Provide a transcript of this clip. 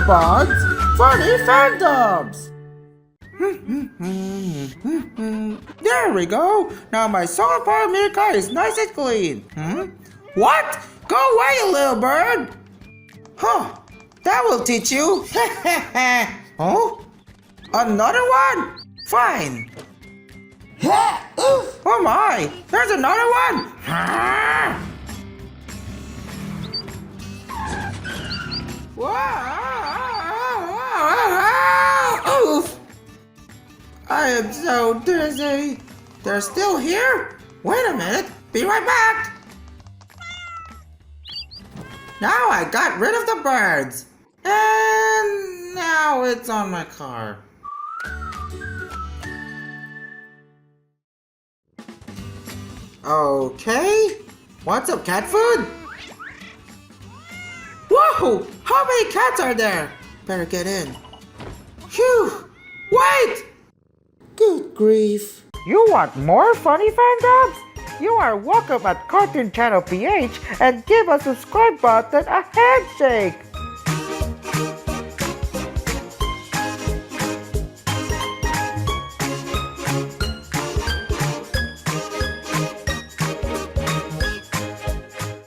Buds, funny fandoms. There we go. Now my solar power milk car is nice and clean. What? Go away, you little bird. Huh? That will teach you. Oh? Another one? Fine. Oh my! There's another one! Oof! I am so dizzy. They're still here? Wait a minute. Be right back. Now I got rid of the birds. And now it's on my car. Okay. What's up, cat food? Whoa! How many cats are there? Better get in. Phew! Wait! Good grief. You want more funny fandubs? You are welcome at Cartoon Channel PH and give a subscribe button a handshake.